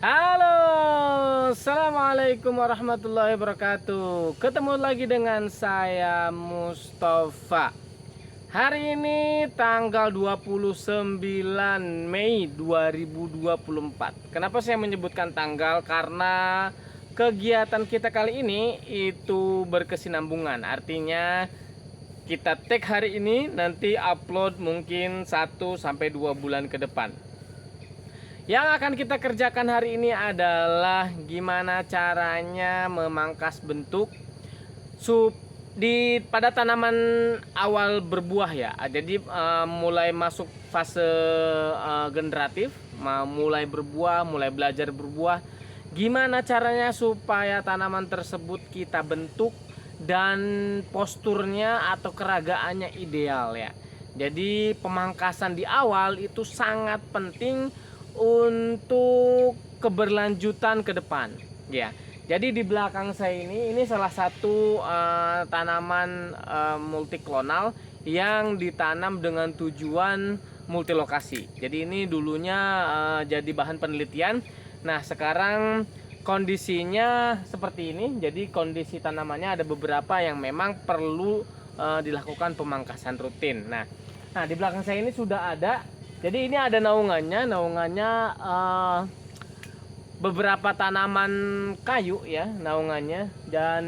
Halo, assalamualaikum warahmatullahi wabarakatuh. Ketemu lagi dengan saya Mustafa. Hari ini tanggal 29 Mei 2024. Kenapa saya menyebutkan tanggal? Karena kegiatan kita kali ini itu berkesinambungan. Artinya kita tag hari ini, nanti upload mungkin 1-2 bulan ke depan. Yang akan kita kerjakan hari ini adalah gimana caranya memangkas bentuk pada tanaman awal berbuah ya. Jadi mulai masuk fase generatif, mulai berbuah, mulai belajar berbuah. Gimana caranya supaya tanaman tersebut kita bentuk dan posturnya atau keragaannya ideal ya. Jadi pemangkasan di awal itu sangat penting untuk keberlanjutan ke depan ya. Jadi di belakang saya ini salah satu tanaman multiklonal yang ditanam dengan tujuan multilokasi. Jadi ini dulunya jadi bahan penelitian. Nah sekarang kondisinya seperti ini. Jadi kondisi tanamannya ada beberapa yang memang perlu dilakukan pemangkasan rutin. Nah di belakang saya ini sudah ada. Jadi ini ada naungannya beberapa tanaman kayu ya naungannya, dan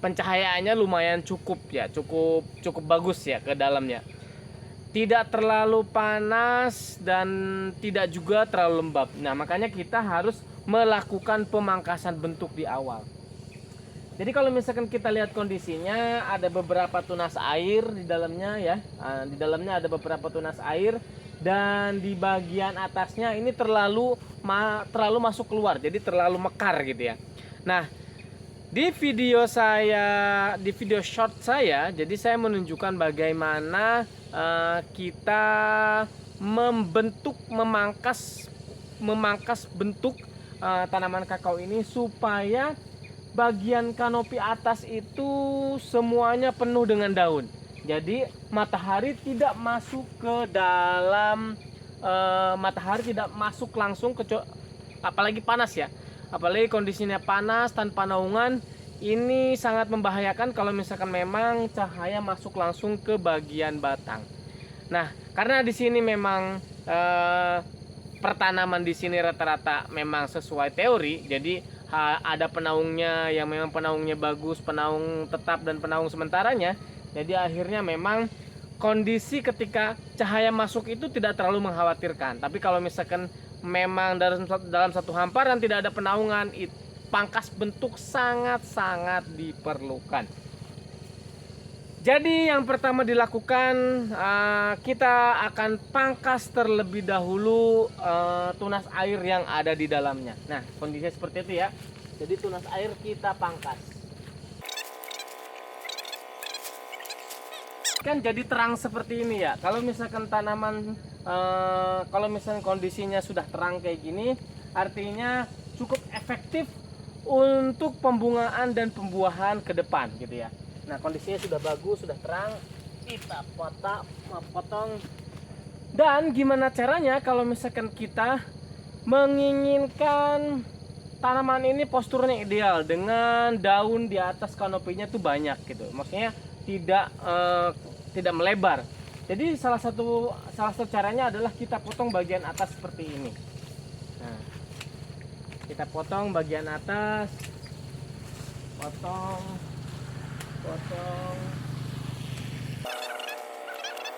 pencahayaannya lumayan cukup ya, cukup bagus ya ke dalamnya. Tidak terlalu panas dan tidak juga terlalu lembab. Nah makanya kita harus melakukan pemangkasan bentuk di awal. Jadi kalau misalkan kita lihat kondisinya, ada beberapa tunas air di dalamnya ya. Di dalamnya ada beberapa tunas air, dan di bagian atasnya ini terlalu masuk keluar, jadi terlalu mekar gitu ya. Nah, di video short saya, jadi saya menunjukkan bagaimana kita memangkas bentuk tanaman kakao ini supaya bagian kanopi atas itu semuanya penuh dengan daun. Jadi matahari tidak masuk ke dalam, langsung apalagi panas ya. Apalagi kondisinya panas tanpa naungan, ini sangat membahayakan kalau misalkan memang cahaya masuk langsung ke bagian batang. Nah, karena di sini memang pertanaman di sini rata-rata memang sesuai teori, jadi ada penaungnya yang memang penaungnya bagus, penaung tetap dan penaung sementaranya. Jadi akhirnya memang kondisi ketika cahaya masuk itu tidak terlalu mengkhawatirkan. Tapi kalau misalkan memang dalam satu hamparan tidak ada penaungan, pangkas bentuk sangat-sangat diperlukan. Jadi yang pertama dilakukan, kita akan pangkas terlebih dahulu tunas air yang ada di dalamnya. Nah kondisinya seperti itu ya. Jadi tunas air kita pangkas. Kan jadi terang seperti ini ya. Kalau misalkan tanaman, kalau misalkan kondisinya sudah terang kayak gini, artinya cukup efektif untuk pembungaan dan pembuahan ke depan gitu ya. Nah kondisinya sudah bagus, sudah terang, kita potong. Dan gimana caranya kalau misalkan kita menginginkan tanaman ini posturnya ideal dengan daun di atas kanopinya tuh banyak gitu, maksudnya tidak melebar. Jadi salah satu caranya adalah kita potong bagian atas seperti ini. Nah, kita potong bagian atas, potong.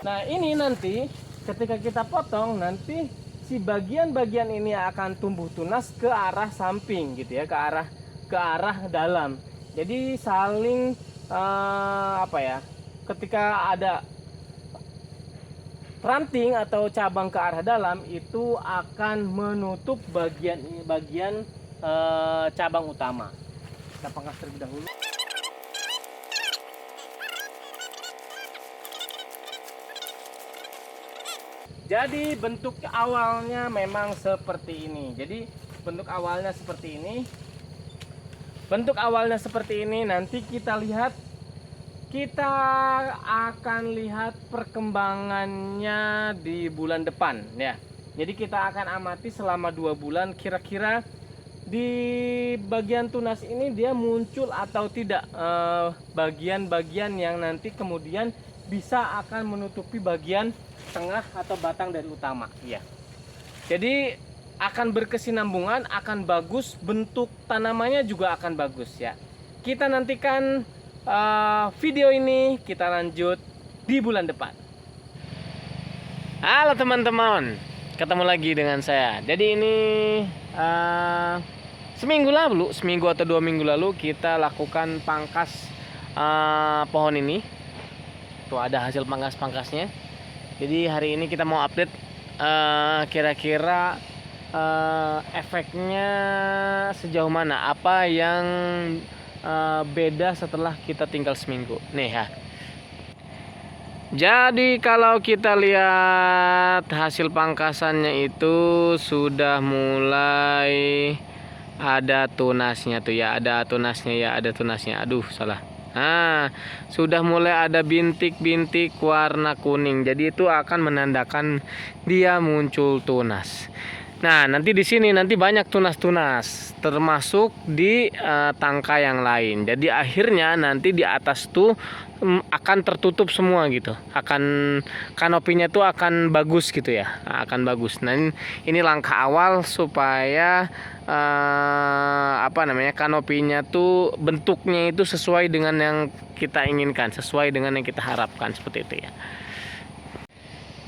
Nah ini nanti ketika kita potong, nanti si bagian-bagian ini akan tumbuh tunas ke arah samping gitu ya, ke arah dalam. Jadi saling ketika ada ranting atau cabang ke arah dalam, itu akan menutup bagian cabang utama. Kita pangkas terlebih dahulu. Jadi bentuk awalnya memang seperti ini. Jadi bentuk awalnya seperti ini. Nanti kita akan lihat perkembangannya di bulan depan ya. Jadi kita akan amati selama 2 bulan kira-kira di bagian tunas ini dia muncul atau tidak bagian-bagian yang nanti kemudian bisa akan menutupi bagian tengah atau batang dari utama ya. Jadi akan berkesinambungan, akan bagus, bentuk tanamannya juga akan bagus ya. Kita nantikan video ini, kita lanjut di bulan depan. Halo teman-teman, ketemu lagi dengan saya. Jadi ini seminggu atau 2 minggu lalu kita lakukan pangkas pohon ini. Tuh ada hasil pangkas-pangkasnya. Jadi hari ini kita mau update kira-kira efeknya sejauh mana, apa yang beda setelah kita tinggal seminggu nih ya. Jadi kalau kita lihat hasil pangkasannya itu sudah mulai ada tunasnya tuh ya, ada tunasnya. Aduh, salah. Nah, sudah mulai ada bintik-bintik warna kuning. Jadi itu akan menandakan dia muncul tunas. Nah, nanti di sini nanti banyak tunas-tunas, termasuk di tangkai yang lain. Jadi akhirnya nanti di atas tuh akan tertutup semua gitu. Akan kanopinya tuh akan bagus gitu ya, akan bagus. Nah, ini langkah awal supaya kanopinya tuh bentuknya itu sesuai dengan yang kita inginkan, sesuai dengan yang kita harapkan, seperti itu ya.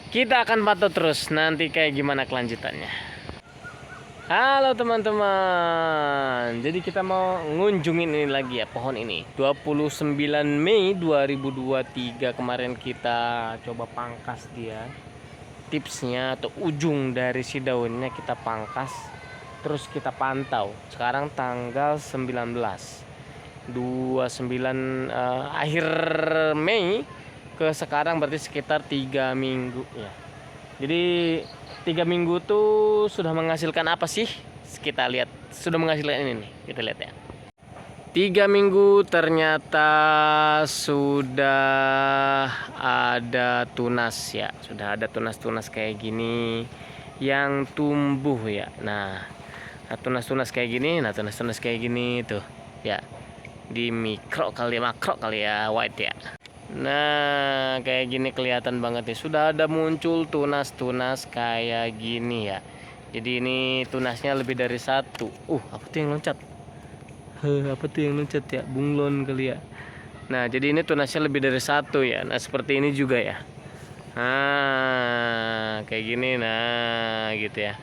Kita akan pantau terus nanti kayak gimana kelanjutannya. Halo teman-teman, jadi kita mau ngunjungin ini lagi ya, pohon ini 29 Mei 2023 kemarin kita coba pangkas dia. Tipsnya atau ujung dari si daunnya kita pangkas, terus kita pantau. Sekarang tanggal 29 akhir Mei ke sekarang berarti sekitar 3 minggu ya. Jadi 3 minggu tuh sudah menghasilkan apa sih? Kita lihat, sudah menghasilkan ini nih, kita lihat ya. 3 minggu ternyata sudah ada tunas ya, sudah ada tunas-tunas kayak gini yang tumbuh ya. Nah, tunas-tunas kayak gini, tunas-tunas kayak gini tuh ya, di makro kali ya, white ya. Nah, kayak gini kelihatan banget nih, sudah ada muncul tunas-tunas kayak gini ya. Jadi ini tunasnya lebih dari 1. Apa tuh yang loncat? Apa tuh yang loncat ya? Bunglon kali ya. Nah, jadi ini tunasnya lebih dari 1 ya. Nah, seperti ini juga ya. Nah, kayak gini, nah gitu ya.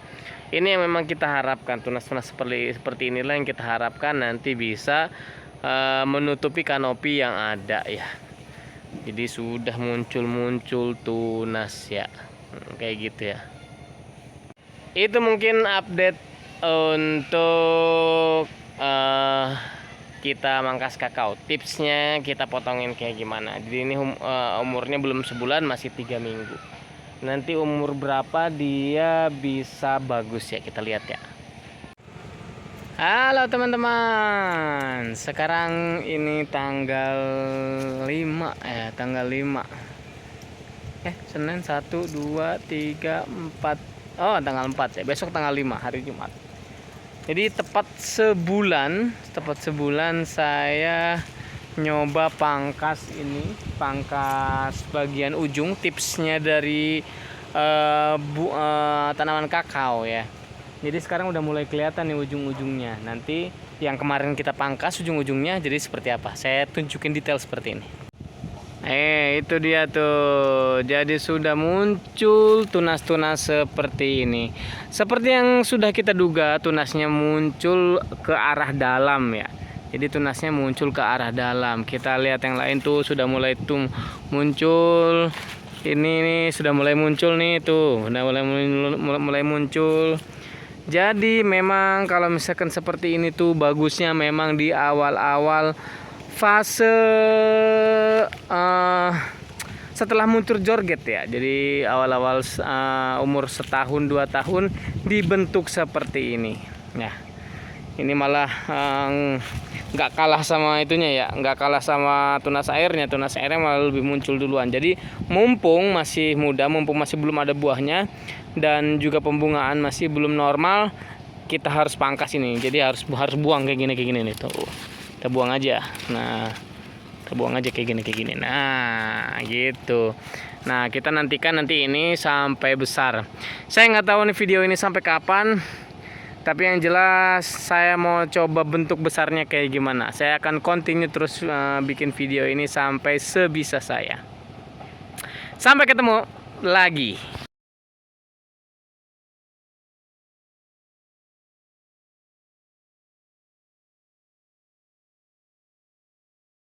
Ini yang memang kita harapkan, tunas-tunas seperti inilah yang kita harapkan nanti bisa menutupi kanopi yang ada ya. Jadi sudah muncul tunas ya, kayak gitu ya. Itu mungkin update untuk kita mangkas kakao. Tipsnya kita potongin kayak gimana. Jadi ini umurnya belum sebulan, masih 3 minggu. Nanti umur berapa dia bisa bagus ya, kita lihat ya. Halo teman-teman, sekarang ini tanggal 5 ya, tanggal 5 Senin 1, 2, 3, 4 tanggal 4 ya, besok tanggal 5 hari Jumat. Jadi tepat sebulan saya nyoba pangkas ini, pangkas bagian ujung. Tipsnya dari tanaman kakao ya. Jadi sekarang udah mulai kelihatan nih ujung-ujungnya. Nanti yang kemarin kita pangkas ujung-ujungnya jadi seperti apa, saya tunjukin detail seperti ini. Itu dia tuh. Jadi sudah muncul tunas-tunas seperti ini. Seperti yang sudah kita duga, tunasnya muncul ke arah dalam ya. Jadi tunasnya muncul ke arah dalam. Kita lihat yang lain tuh sudah mulai muncul. Ini nih sudah mulai muncul nih tuh. Udah mulai muncul. Jadi memang kalau misalkan seperti ini tuh bagusnya memang di awal-awal fase setelah muncul jorget ya. Jadi awal-awal umur 1-2 tahun dibentuk seperti ini. Nah, ini malah nggak kalah sama itunya ya, nggak kalah sama tunas airnya. Tunas airnya malah lebih muncul duluan. Jadi mumpung masih muda, mumpung masih belum ada buahnya, dan juga pembungaan masih belum normal, kita harus pangkas ini. Jadi harus buang kayak gini nih tuh. Kita buang aja. Nah, kita buang aja kayak gini. Nah, gitu. Nah, kita nantikan nanti ini sampai besar. Saya nggak tahu nih video ini sampai kapan. Tapi yang jelas saya mau coba bentuk besarnya kayak gimana. Saya akan continue terus bikin video ini sampai sebisa saya. Sampai ketemu lagi.